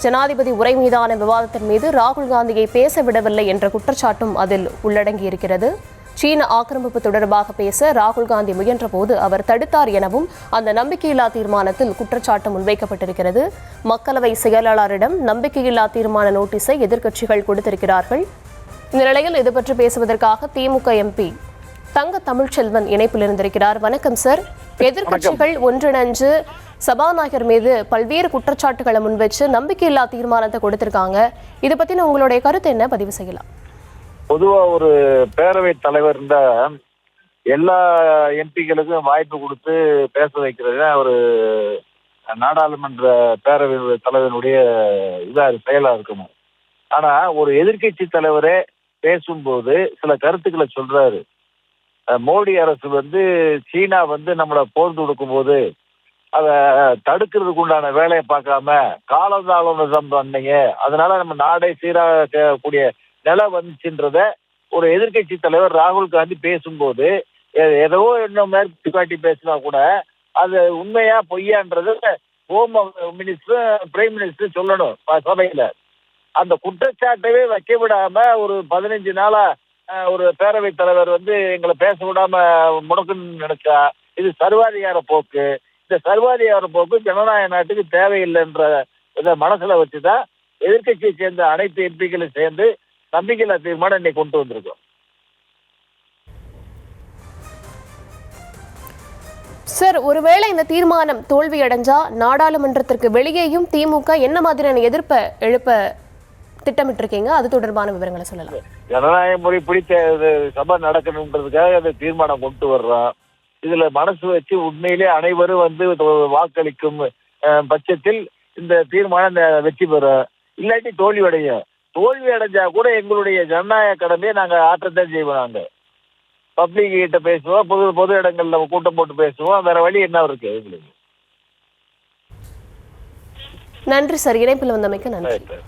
ஜனாதிபதி உரை மீதான விவாதத்தின் மீது ராகுல் காந்தியை பேச விடவில்லை என்ற குற்றச்சாட்டும் அதில் உள்ளடங்கியிருக்கிறது. சீன ஆக்கிரமிப்பு தொடர்பாக பேச ராகுல் காந்தி முயன்றபோது அவர் தடுத்தார் எனவும் அந்த நம்பிக்கையில்லா தீர்மானத்தில் குற்றச்சாட்டு முன்வைக்கப்பட்டிருக்கிறது. மக்களவை செயலாளரிடம் நம்பிக்கையில்லா தீர்மான நோட்டீஸை எதிர்க்கட்சிகள் கொடுத்திருக்கிறார்கள். இந்த நிலையில் இது பற்றி பேசுவதற்காக திமுக எம்பி தங்க தமிழ்ச்செல்வன் இணைப்பில் இருந்திருக்கிறார். வணக்கம் சார். எதிர்க்கட்சிகள் ஒன்றிணைஞ்சு சபாநாயகர் மீது பல்வேறு குற்றச்சாட்டுகளை முன்வச்சு நம்பிக்கையில்லா தீர்மானத்தை கொடுத்திருக்காங்க. இதை பத்தின உங்களுடைய கருத்து என்ன? பதிவு செய்யலாம். பொதுவா ஒரு பேரவை தலைவர் எல்லா எம்பிக்களுக்கும் வாய்ப்பு கொடுத்து பேச வைக்கிறது ஒரு நாடாளுமன்ற பேரவை தலைவனுடைய செயலா இருக்கணும். ஆனா ஒரு எதிர்கட்சி தலைவரே பேசும்போது சில கருத்துக்களை சொல்றாரு. மோடி அரசு சீனா நம்மளை போர் தொடுக்கும் போது அதை தடுக்கிறதுக்கு உண்டான வேலையை பார்க்காம காலதாமதம் பண்ணீங்க, அதனால நம்ம நாடே சீராகக்கூடிய நிலை வந்துச்சுன்றத ஒரு எதிர்கட்சி தலைவர் ராகுல் காந்தி பேசும்போது ஏதோ இன்னும் மேற்கு காட்டி பேசினா கூட அது உண்மையா பொய்யான்றது ஹோம் மினிஸ்டர் பிரைம் மினிஸ்டர் சொல்லணும் சபையில. அந்த குற்றச்சாட்டவே வைக்க விடாம ஒரு 15 நாளா ஒரு பேரவை தலைவர் எங்களை பேச விடாம முடக்குன்னு நினைச்சா இது சர்வாதிகார போக்கு. இந்த சர்வாதிகார போக்கு ஜனநாயக நாட்டுக்கு தேவையில்லைன்ற இதை மனசுல வச்சுதான் எதிர்கட்சியை சேர்ந்த அனைத்து எம்பிக்களும் சேர்ந்து நம்பிக்கையில்லா தீர்மானம் இன்னைக்கு கொண்டு வந்திருக்கோம். சார், ஒருவேளை இந்த தீர்மானம் தோல்வி அடைஞ்சா நாடாளுமன்றத்திற்கு வெளியேயும் திமுக என்ன மாதிரியான எதிர்ப்பை எழுப்ப திட்டமிட்டிருக்கீங்க? அது தொடர்பான விவரங்களை சொல்லலாம். ஜனநாயக முறைப்படி சபை நடக்கணுன்றதுக்காக அந்த தீர்மானம் கொண்டு வர்றோம். இதுல மனசு வச்சு உண்மையிலே அனைவரும் வாக்களிக்கும் பட்சத்தில் இந்த தீர்மானம் வெற்றி பெறும். இல்லாட்டி தோல்வி அடையும். தோல்வி அடைஞ்சா கூட எங்களுடைய ஜனநாயக கடமையை நாங்க ஆற்றத்தான் செய்வோம். நாங்க பப்ளிக் கிட்ட பேசுவோம், பொது இடங்கள்ல கூட்டம் போட்டு பேசுவோம். வேற வழி என்ன இருக்கு எங்களுக்கு? நன்றி சார். இணைப்பில் வந்தமைக்கு நன்றி.